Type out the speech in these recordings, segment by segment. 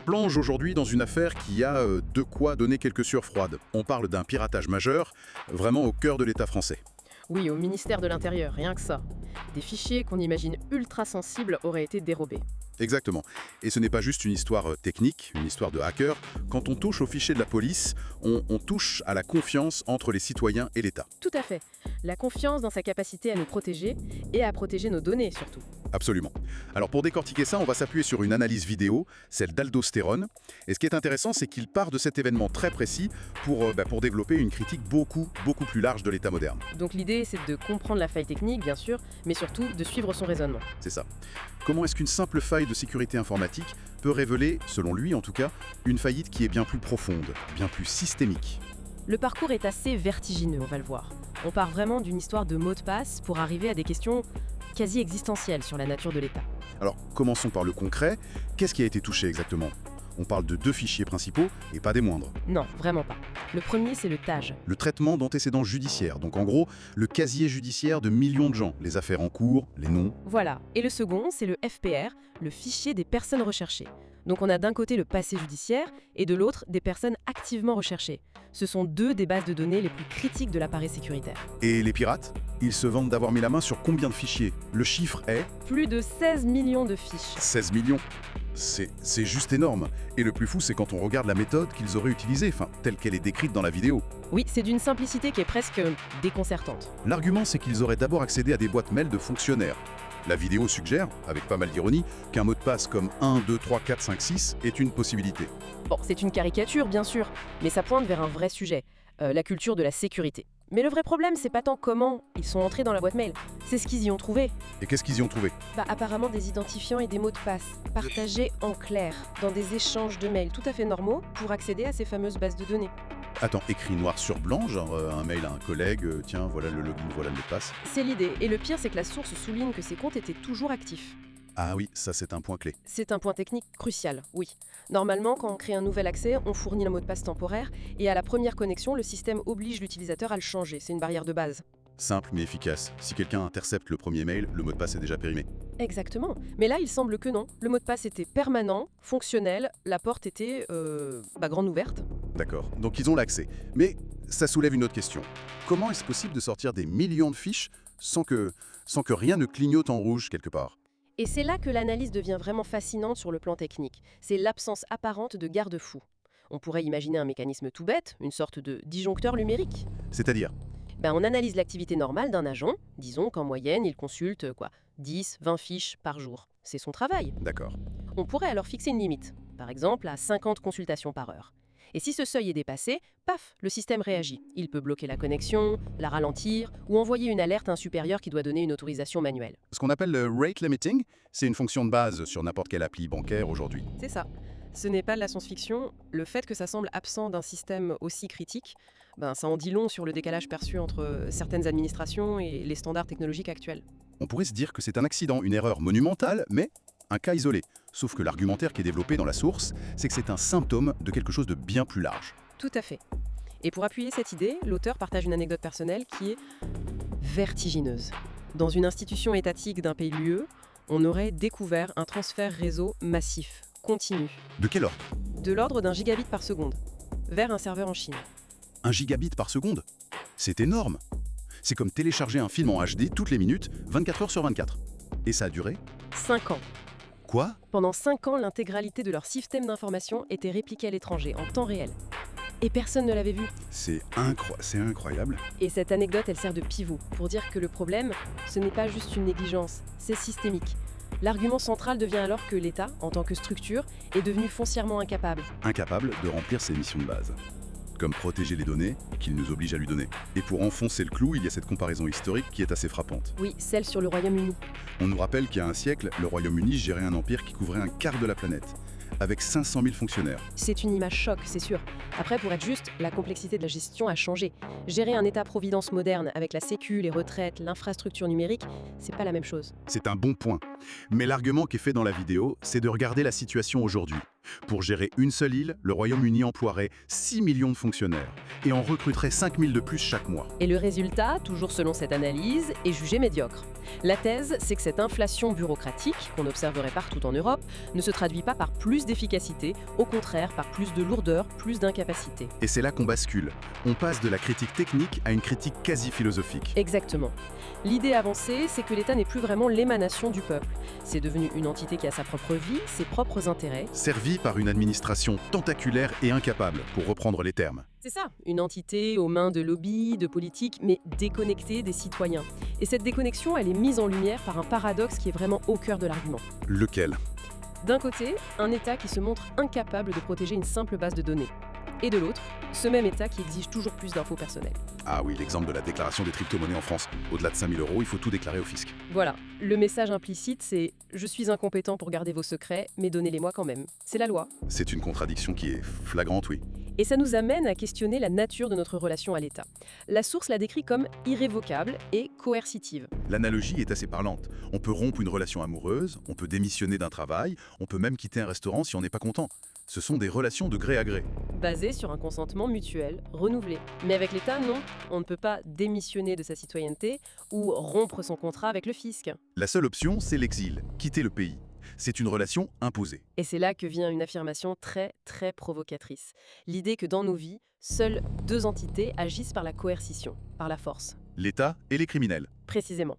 plonge aujourd'hui dans une affaire qui a de quoi donner quelques sueurs froides. On parle d'un piratage majeur, vraiment au cœur de l'État français. Oui, au ministère de l'Intérieur, rien que ça. Des fichiers qu'on imagine ultra sensibles auraient été dérobés. Exactement. Et ce n'est pas juste une histoire technique, une histoire de hacker. Quand on touche aux fichiers de la police, on touche à la confiance entre les citoyens et l'État. Tout à fait. La confiance dans sa capacité à nous protéger et à protéger nos données surtout. Absolument. Alors pour décortiquer ça, on va s'appuyer sur une analyse vidéo, celle d'Aldostérone. Et ce qui est intéressant, c'est qu'il part de cet événement très précis pour développer une critique beaucoup plus large de l'État moderne. Donc l'idée, c'est de comprendre la faille technique, bien sûr, mais surtout de suivre son raisonnement. C'est ça. Comment est-ce qu'une simple faille de sécurité informatique peut révéler, selon lui en tout cas, une faillite qui est bien plus profonde, bien plus systémique? Le parcours est assez vertigineux, on va le voir. On part vraiment d'une histoire de mots de passe pour arriver à des questions quasi existentielles sur la nature de l'État. Alors, commençons par le concret. Qu'est-ce qui a été touché exactement? On parle de 2 fichiers principaux et pas des moindres. Non, vraiment pas. Le premier, c'est le TAJ. Le traitement d'antécédents judiciaires, donc en gros, le casier judiciaire de millions de gens, les affaires en cours, les noms. Voilà. Et le second, c'est le FPR, le fichier des personnes recherchées. Donc on a d'un côté le passé judiciaire et de l'autre des personnes activement recherchées. Ce sont 2 des bases de données les plus critiques de l'appareil sécuritaire. Et les pirates? Ils se vantent d'avoir mis la main sur combien de fichiers? Le chiffre est... Plus de 16 millions de fiches. 16 millions. C'est juste énorme. Et le plus fou, c'est quand on regarde la méthode qu'ils auraient utilisée, telle qu'elle est décrite dans la vidéo. Oui, c'est d'une simplicité qui est presque déconcertante. L'argument, c'est qu'ils auraient d'abord accédé à des boîtes mail de fonctionnaires. La vidéo suggère, avec pas mal d'ironie, qu'un mot de passe comme 1, 2, 3, 4, 5, 6 est une possibilité. Bon, c'est une caricature, bien sûr, mais ça pointe vers un vrai sujet, la culture de la sécurité. Mais le vrai problème, c'est pas tant comment ils sont entrés dans la boîte mail, c'est ce qu'ils y ont trouvé. Et qu'est-ce qu'ils y ont trouvé? Apparemment des identifiants et des mots de passe, partagés en clair, dans des échanges de mails tout à fait normaux pour accéder à ces fameuses bases de données. Attends, écrit noir sur blanc, genre un mail à un collègue, tiens, voilà le login, voilà le mot de passe. C'est l'idée, et le pire, c'est que la source souligne que ces comptes étaient toujours actifs. Ah oui, ça c'est un point clé. C'est un point technique crucial, oui. Normalement, quand on crée un nouvel accès, on fournit un mot de passe temporaire, et à la première connexion, le système oblige l'utilisateur à le changer, c'est une barrière de base. Simple mais efficace. Si quelqu'un intercepte le premier mail, le mot de passe est déjà périmé. Exactement. Mais là, il semble que non. Le mot de passe était permanent, fonctionnel, la porte était grande ouverte. D'accord, donc ils ont l'accès. Mais ça soulève une autre question. Comment est-ce possible de sortir des millions de fiches sans que rien ne clignote en rouge quelque part? Et c'est là que l'analyse devient vraiment fascinante sur le plan technique. C'est l'absence apparente de garde-fous. On pourrait imaginer un mécanisme tout bête, une sorte de disjoncteur numérique. C'est-à-dire? On analyse l'activité normale d'un agent. Disons qu'en moyenne, il consulte 10, 20 fiches par jour. C'est son travail. D'accord. On pourrait alors fixer une limite, par exemple à 50 consultations par heure. Et si ce seuil est dépassé, paf, le système réagit. Il peut bloquer la connexion, la ralentir ou envoyer une alerte à un supérieur qui doit donner une autorisation manuelle. Ce qu'on appelle le rate limiting, c'est une fonction de base sur n'importe quelle appli bancaire aujourd'hui. C'est ça. Ce n'est pas de la science-fiction. Le fait que ça semble absent d'un système aussi critique, ça en dit long sur le décalage perçu entre certaines administrations et les standards technologiques actuels. On pourrait se dire que c'est un accident, une erreur monumentale, mais un cas isolé. Sauf que l'argumentaire qui est développé dans la source, c'est que c'est un symptôme de quelque chose de bien plus large. Tout à fait. Et pour appuyer cette idée, l'auteur partage une anecdote personnelle qui est vertigineuse. Dans une institution étatique d'un pays de l'UE, on aurait découvert un transfert réseau massif, continu. De quel ordre? De l'ordre d'un gigabit par seconde, vers un serveur en Chine. 1 gigabit par seconde? C'est énorme! C'est comme télécharger un film en HD toutes les minutes, 24 heures sur 24. Et ça a duré? 5 ans. Quoi? Pendant 5 ans, l'intégralité de leur système d'information était répliquée à l'étranger, en temps réel. Et personne ne l'avait vu. C'est incroyable. Et cette anecdote, elle sert de pivot pour dire que le problème, ce n'est pas juste une négligence, c'est systémique. L'argument central devient alors que l'État, en tant que structure, est devenu foncièrement incapable. Incapable de remplir ses missions de base. Comme protéger les données qu'il nous oblige à lui donner. Et pour enfoncer le clou, il y a cette comparaison historique qui est assez frappante. Oui, celle sur le Royaume-Uni. On nous rappelle qu'il y a un siècle, le Royaume-Uni gérait un empire qui couvrait un quart de la planète, avec 500 000 fonctionnaires. C'est une image choc, c'est sûr. Après, pour être juste, la complexité de la gestion a changé. Gérer un État-providence moderne avec la sécu, les retraites, l'infrastructure numérique, c'est pas la même chose. C'est un bon point. Mais l'argument qui est fait dans la vidéo, c'est de regarder la situation aujourd'hui. Pour gérer une seule île, le Royaume-Uni emploierait 6 millions de fonctionnaires et en recruterait 5 000 de plus chaque mois. Et le résultat, toujours selon cette analyse, est jugé médiocre. La thèse, c'est que cette inflation bureaucratique, qu'on observerait partout en Europe, ne se traduit pas par plus d'efficacité, au contraire par plus de lourdeur, plus d'incapacité. Et c'est là qu'on bascule. On passe de la critique technique à une critique quasi philosophique. Exactement. L'idée avancée, c'est que l'État n'est plus vraiment l'émanation du peuple. C'est devenu une entité qui a sa propre vie, ses propres intérêts. Servi par une administration tentaculaire et incapable, pour reprendre les termes. C'est ça, une entité aux mains de lobbies, de politiques, mais déconnectée des citoyens. Et cette déconnexion, elle est mise en lumière par un paradoxe qui est vraiment au cœur de l'argument. Lequel? D'un côté, un État qui se montre incapable de protéger une simple base de données. Et de l'autre, ce même État qui exige toujours plus d'infos personnelles. Ah oui, l'exemple de la déclaration des crypto-monnaies en France. Au-delà de 5 000 €, il faut tout déclarer au fisc. Voilà, le message implicite, c'est « Je suis incompétent pour garder vos secrets, mais donnez-les-moi quand même ». C'est la loi. C'est une contradiction qui est flagrante, oui. Et ça nous amène à questionner la nature de notre relation à l'État. La source la décrit comme irrévocable et coercitive. L'analogie est assez parlante. On peut rompre une relation amoureuse, on peut démissionner d'un travail, on peut même quitter un restaurant si on n'est pas content. Ce sont des relations de gré à gré. Basée sur un consentement mutuel, renouvelé. Mais avec l'État, non. On ne peut pas démissionner de sa citoyenneté ou rompre son contrat avec le fisc. La seule option, c'est l'exil, quitter le pays. C'est une relation imposée. Et c'est là que vient une affirmation très, très provocatrice. L'idée que dans nos vies, seules deux entités agissent par la coercition, par la force. L'État et les criminels. Précisément.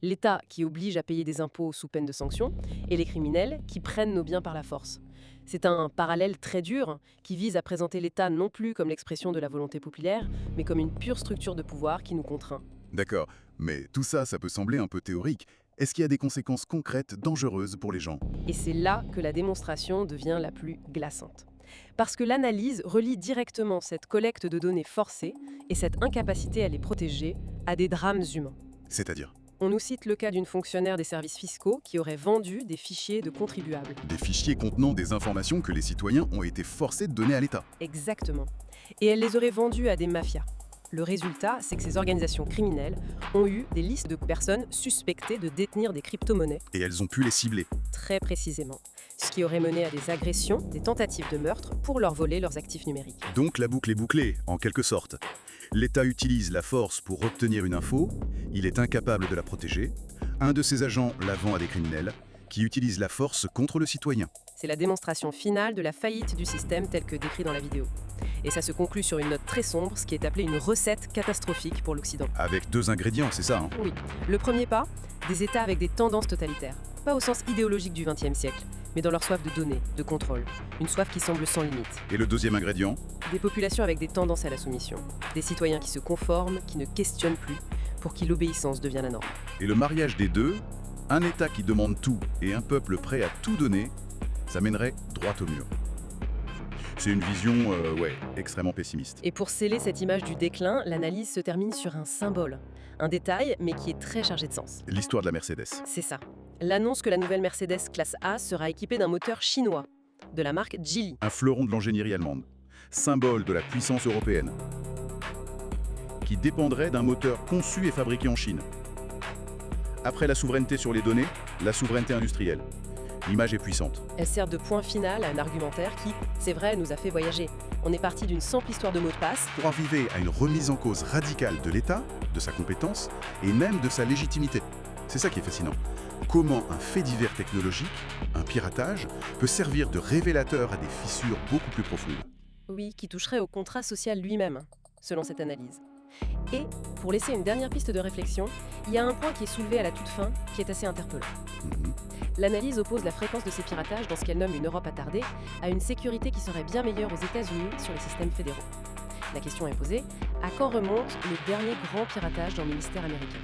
L'État qui oblige à payer des impôts sous peine de sanctions et les criminels qui prennent nos biens par la force. C'est un parallèle très dur qui vise à présenter l'État non plus comme l'expression de la volonté populaire, mais comme une pure structure de pouvoir qui nous contraint. D'accord, mais tout ça, ça peut sembler un peu théorique. Est-ce qu'il y a des conséquences concrètes, dangereuses pour les gens? Et c'est là que la démonstration devient la plus glaçante. Parce que l'analyse relie directement cette collecte de données forcée et cette incapacité à les protéger à des drames humains. C'est-à-dire? On nous cite le cas d'une fonctionnaire des services fiscaux qui aurait vendu des fichiers de contribuables. Des fichiers contenant des informations que les citoyens ont été forcés de donner à l'État. Exactement. Et elle les aurait vendus à des mafias. Le résultat, c'est que ces organisations criminelles ont eu des listes de personnes suspectées de détenir des crypto-monnaies. Et elles ont pu les cibler. Très précisément. Ce qui aurait mené à des agressions, des tentatives de meurtre pour leur voler leurs actifs numériques. Donc la boucle est bouclée, en quelque sorte. L'État utilise la force pour obtenir une info, il est incapable de la protéger. Un de ses agents la vend à des criminels, qui utilisent la force contre le citoyen. C'est la démonstration finale de la faillite du système tel que décrit dans la vidéo. Et ça se conclut sur une note très sombre, ce qui est appelé une recette catastrophique pour l'Occident. Avec deux ingrédients, c'est ça, hein? Oui. Le premier pas, des États avec des tendances totalitaires. Pas au sens idéologique du XXe siècle, mais dans leur soif de données, de contrôle. Une soif qui semble sans limite. Et le deuxième ingrédient? Des populations avec des tendances à la soumission. Des citoyens qui se conforment, qui ne questionnent plus, pour qui l'obéissance devient la norme. Et le mariage des deux, un État qui demande tout et un peuple prêt à tout donner, ça mènerait droit au mur. C'est une vision, extrêmement pessimiste. Et pour sceller cette image du déclin, l'analyse se termine sur un symbole. Un détail, mais qui est très chargé de sens. L'histoire de la Mercedes. C'est ça. L'annonce que la nouvelle Mercedes classe A sera équipée d'un moteur chinois, de la marque Geely. Un fleuron de l'ingénierie allemande. Symbole de la puissance européenne. Qui dépendrait d'un moteur conçu et fabriqué en Chine. Après la souveraineté sur les données, la souveraineté industrielle. L'image est puissante. Elle sert de point final à un argumentaire qui, c'est vrai, nous a fait voyager. On est parti d'une simple histoire de mots de passe Pour arriver à une remise en cause radicale de l'État, de sa compétence et même de sa légitimité. C'est ça qui est fascinant. Comment un fait divers technologique, un piratage, peut servir de révélateur à des fissures beaucoup plus profondes. Oui, qui toucherait au contrat social lui-même, selon cette analyse. Et, pour laisser une dernière piste de réflexion, il y a un point qui est soulevé à la toute fin, qui est assez interpellant. Mhm. L'analyse oppose la fréquence de ces piratages dans ce qu'elle nomme une Europe attardée à une sécurité qui serait bien meilleure aux États-Unis sur les systèmes fédéraux. La question est posée, à quand remonte le dernier grand piratage dans le ministère américain ?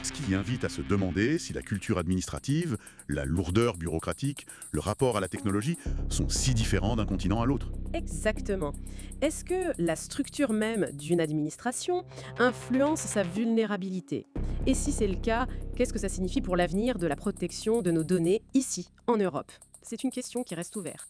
Ce qui invite à se demander si la culture administrative, la lourdeur bureaucratique, le rapport à la technologie sont si différents d'un continent à l'autre. Exactement. Est-ce que la structure même d'une administration influence sa vulnérabilité ? Et si c'est le cas, qu'est-ce que ça signifie pour l'avenir de la protection de nos données ici, en Europe ? C'est une question qui reste ouverte.